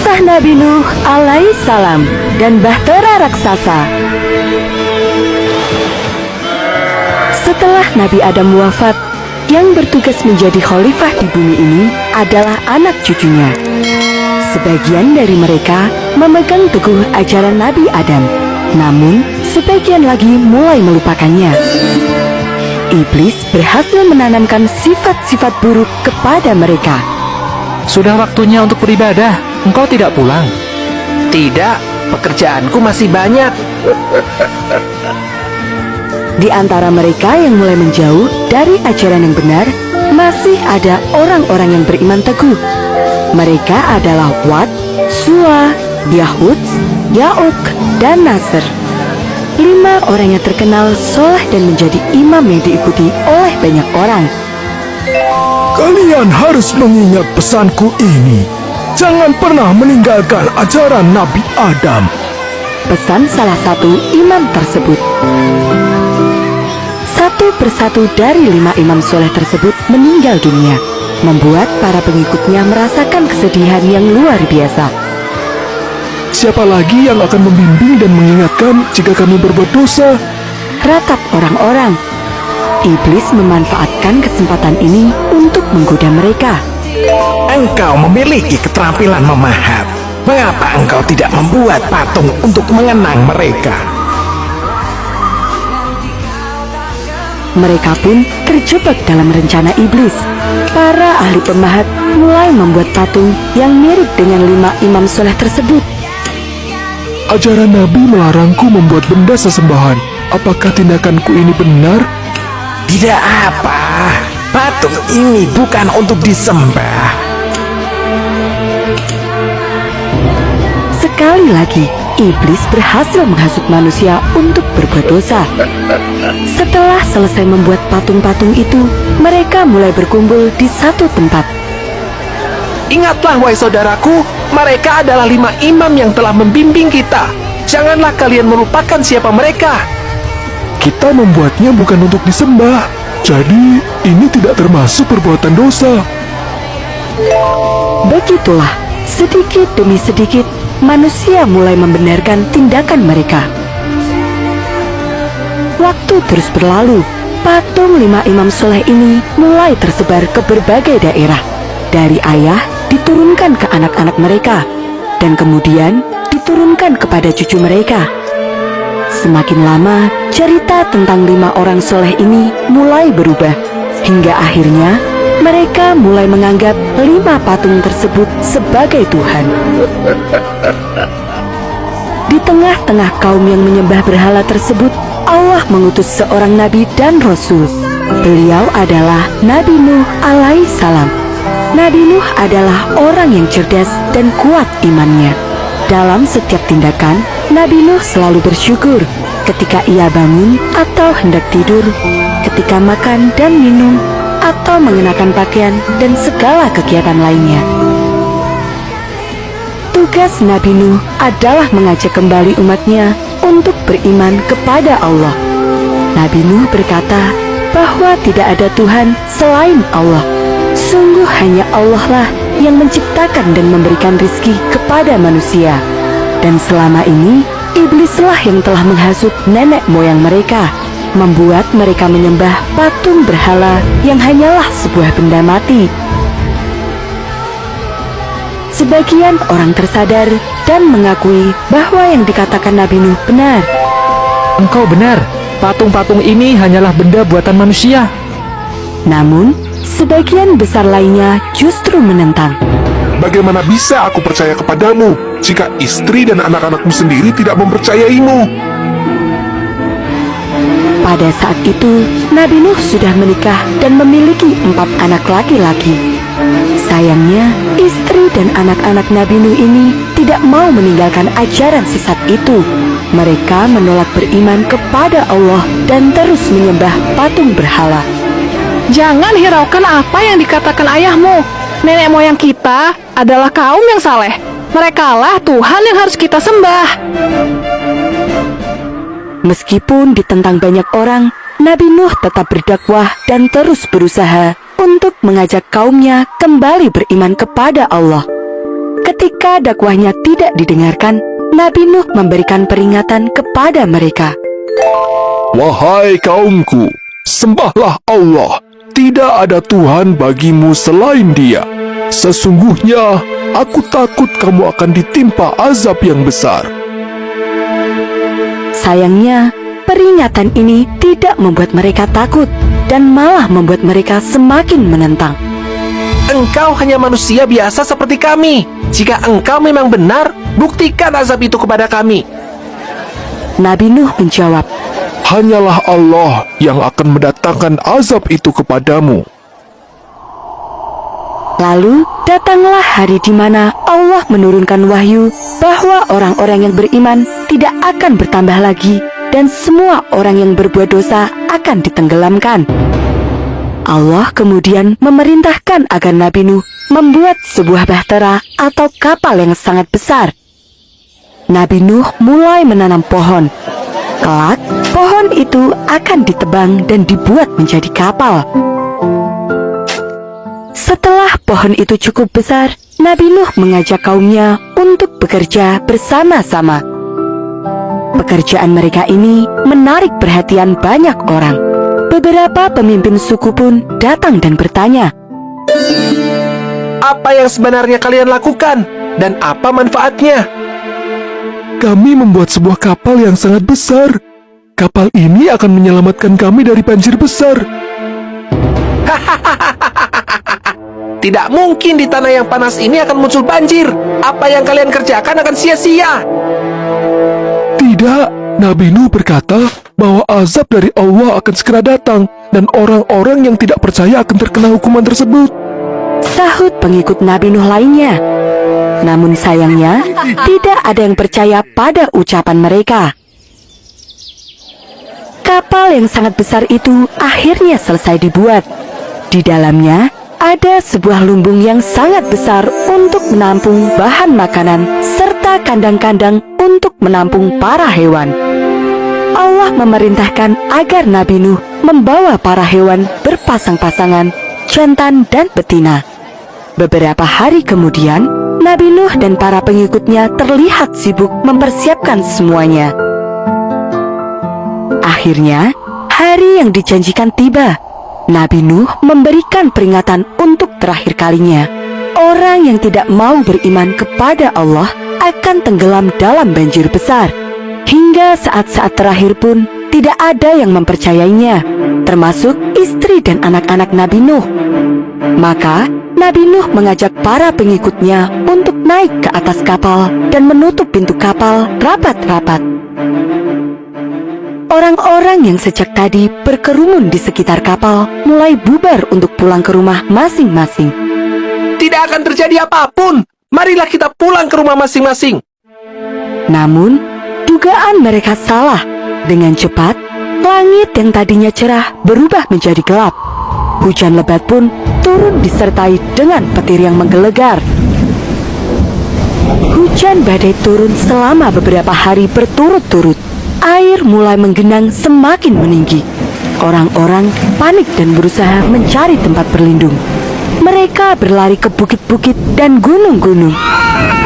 Kisah Nabi Nuh alaihissalam dan bahtera raksasa. Setelah Nabi Adam wafat, yang bertugas menjadi khalifah di bumi ini adalah anak cucunya. Sebagian dari mereka memegang teguh ajaran Nabi Adam, namun sebagian lagi mulai melupakannya. Iblis berhasil menanamkan sifat-sifat buruk kepada mereka. Sudah waktunya untuk beribadah. Engkau tidak pulang? Tidak, pekerjaanku masih banyak. Di antara mereka yang mulai menjauh dari ajaran yang benar, masih ada orang-orang yang beriman teguh. Mereka adalah Wad, Suwa, Yahud, Ya'uk, dan Nasr. 5 orang yang terkenal soleh dan menjadi imam yang diikuti oleh banyak orang. Kalian harus mengingat pesanku ini. Jangan pernah meninggalkan ajaran Nabi Adam. Pesan salah satu imam tersebut. Satu persatu dari 5 imam soleh tersebut meninggal dunia, membuat para pengikutnya merasakan kesedihan yang luar biasa. Siapa lagi yang akan membimbing dan mengingatkan jika kami berbuat dosa? Ratap orang-orang. Iblis memanfaatkan kesempatan ini untuk menggoda mereka. Engkau memiliki keterampilan memahat. Mengapa engkau tidak membuat patung untuk mengenang mereka? Mereka pun terjebak dalam rencana iblis. Para ahli pemahat mulai membuat patung yang mirip dengan 5 imam soleh tersebut. Ajaran Nabi melarangku membuat benda sesembahan. Apakah tindakanku ini benar? Tidak apa. Patung ini bukan untuk disembah. Sekali lagi, iblis berhasil menghasut manusia untuk berbuat dosa. Setelah selesai membuat patung-patung itu, mereka mulai berkumpul di satu tempat. Ingatlah wahai saudaraku, mereka adalah 5 imam yang telah membimbing kita. Janganlah kalian melupakan siapa mereka. Kita membuatnya bukan untuk disembah. Jadi, ini tidak termasuk perbuatan dosa. Begitulah, sedikit demi sedikit, manusia mulai membenarkan tindakan mereka. Waktu terus berlalu, patung 5 imam soleh ini mulai tersebar ke berbagai daerah. Dari ayah diturunkan ke anak-anak mereka, dan kemudian diturunkan kepada cucu mereka. Semakin lama, cerita tentang 5 orang soleh ini mulai berubah, hingga akhirnya mereka mulai menganggap 5 patung tersebut sebagai Tuhan. Di tengah-tengah kaum yang menyembah berhala tersebut, Allah mengutus seorang nabi dan rasul. Beliau adalah Nabi Nuh alaihissalam. Nabi Nuh adalah orang yang cerdas dan kuat imannya. Dalam setiap tindakan, Nabi Nuh selalu bersyukur ketika ia bangun atau hendak tidur, ketika makan dan minum, atau mengenakan pakaian dan segala kegiatan lainnya. Tugas Nabi Nuh adalah mengajak kembali umatnya untuk beriman kepada Allah. Nabi Nuh berkata bahwa tidak ada Tuhan selain Allah. Sungguh hanya Allah lah yang menciptakan dan memberikan rizki kepada manusia. Dan selama ini, iblislah yang telah menghasut nenek moyang mereka, membuat mereka menyembah patung berhala yang hanyalah sebuah benda mati. Sebagian orang tersadar dan mengakui bahwa yang dikatakan Nabi Nuh benar. Engkau benar. Patung-patung ini hanyalah benda buatan manusia. Namun, sebagian besar lainnya justru menentang. Bagaimana bisa aku percaya kepadamu jika istri dan anak-anakmu sendiri tidak mempercayaimu? Pada saat itu, Nabi Nuh sudah menikah dan memiliki 4 anak laki-laki. Sayangnya, istri dan anak-anak Nabi Nuh ini tidak mau meninggalkan ajaran sesat itu. Mereka menolak beriman kepada Allah dan terus menyembah patung berhala. Jangan hiraukan apa yang dikatakan ayahmu. Nenek moyang kita adalah kaum yang saleh. Merekalah Tuhan yang harus kita sembah. Meskipun ditentang banyak orang, Nabi Nuh tetap berdakwah dan terus berusaha untuk mengajak kaumnya kembali beriman kepada Allah. Ketika Ketika dakwahnya tidak didengarkan, Nabi Nuh memberikan peringatan kepada mereka. Wahai kaumku, sembahlah Allah. Tidak ada Tuhan bagimu selain Dia. Sesungguhnya, aku takut kamu akan ditimpa azab yang besar. Sayangnya, peringatan ini tidak membuat mereka takut dan malah membuat mereka semakin menentang. Engkau hanya manusia biasa seperti kami. Jika engkau memang benar, buktikan azab itu kepada kami. Nabi Nuh menjawab, Hanyalah Allah yang akan mendatangkan azab itu kepadamu. lalu datanglah hari di mana Allah menurunkan wahyu bahwa orang-orang yang beriman tidak akan bertambah lagi dan semua orang yang berbuat dosa akan ditenggelamkan. Allah kemudian memerintahkan agar Nabi Nuh membuat sebuah bahtera atau kapal yang sangat besar. Nabi Nuh mulai menanam pohon. Kelak, pohon itu akan ditebang dan dibuat menjadi kapal. Setelah pohon itu cukup besar, Nabi Nuh mengajak kaumnya untuk bekerja bersama-sama. Pekerjaan mereka ini menarik perhatian banyak orang. Beberapa pemimpin suku pun datang dan bertanya, Apa yang sebenarnya kalian lakukan? Dan apa manfaatnya? Kami membuat sebuah kapal yang sangat besar. Kapal ini akan menyelamatkan kami dari banjir besar. Tidak mungkin di tanah yang panas ini akan muncul banjir. Apa yang kalian kerjakan akan sia-sia. Tidak, Nabi Nuh berkata bahwa azab dari Allah akan segera datang dan orang-orang yang tidak percaya akan terkena hukuman tersebut. sahut pengikut Nabi Nuh lainnya. Namun sayangnya, tidak ada yang percaya pada ucapan mereka. Kapal yang sangat besar itu akhirnya selesai dibuat. Di dalamnya ada sebuah lumbung yang sangat besar untuk menampung bahan makanan serta kandang-kandang untuk menampung para hewan. Allah memerintahkan agar Nabi Nuh membawa para hewan berpasang-pasangan, jantan dan betina. Beberapa hari kemudian, Nabi Nuh dan para pengikutnya terlihat sibuk mempersiapkan semuanya. Akhirnya, hari yang dijanjikan tiba. Nabi Nuh memberikan peringatan untuk terakhir kalinya. Orang yang tidak mau beriman kepada Allah akan tenggelam dalam banjir besar. Hingga saat-saat terakhir pun tidak ada yang mempercayainya, termasuk istri dan anak-anak Nabi Nuh. Maka Nabi Nuh mengajak para pengikutnya untuk naik ke atas kapal dan menutup pintu kapal rapat-rapat. Orang-orang yang sejak tadi berkerumun di sekitar kapal mulai bubar untuk pulang ke rumah masing-masing. Tidak akan terjadi apapun. Marilah kita pulang ke rumah masing-masing. Namun, dugaan mereka salah. Dengan cepat, langit yang tadinya cerah berubah menjadi gelap. Hujan lebat pun turun disertai dengan petir yang menggelegar. Hujan badai turun selama beberapa hari berturut-turut. Air mulai menggenang semakin meninggi. Orang-orang panik dan berusaha mencari tempat berlindung. Mereka berlari ke bukit-bukit dan gunung-gunung.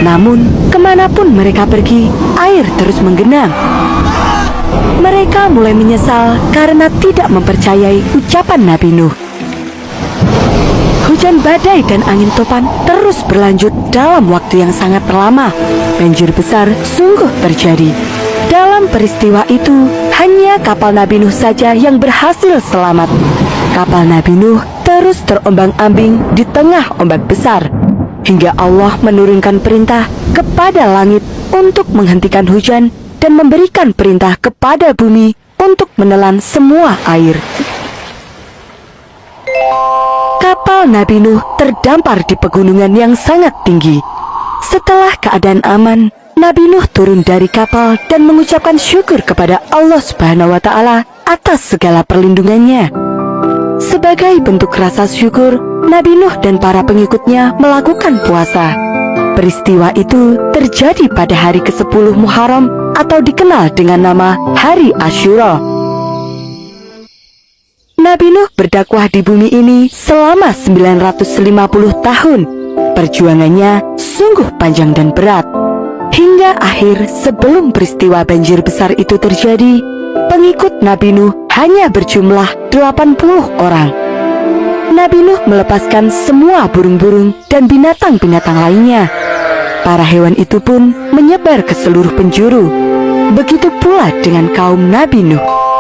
Namun, kemanapun mereka pergi, air terus menggenang. Mereka mulai menyesal karena tidak mempercayai ucapan Nabi Nuh. Hujan badai dan angin topan terus berlanjut dalam waktu yang sangat lama. Banjir besar sungguh terjadi. Dalam peristiwa itu, hanya kapal Nabi Nuh saja yang berhasil selamat. Kapal Nabi Nuh terus terombang-ambing di tengah ombak besar, hingga Allah menurunkan perintah kepada langit untuk menghentikan hujan dan memberikan perintah kepada bumi untuk menelan semua air. Kapal Nabi Nuh terdampar di pegunungan yang sangat tinggi. Setelah keadaan aman, Nabi Nuh turun dari kapal dan mengucapkan syukur kepada Allah Subhanahu wa Ta'ala atas segala perlindungannya. Sebagai bentuk rasa syukur, Nabi Nuh dan para pengikutnya melakukan puasa. Peristiwa itu terjadi pada hari ke-10 Muharram atau dikenal dengan nama Hari Asyura. Nabi Nuh berdakwah di bumi ini selama 950 tahun. Perjuangannya sungguh panjang dan berat. Hingga akhir sebelum peristiwa banjir besar itu terjadi, pengikut Nabi Nuh hanya berjumlah 80 orang. Nabi Nuh melepaskan semua burung-burung dan binatang-binatang lainnya. Para hewan itu pun menyebar ke seluruh penjuru. Begitu pula dengan kaum Nabi Nuh.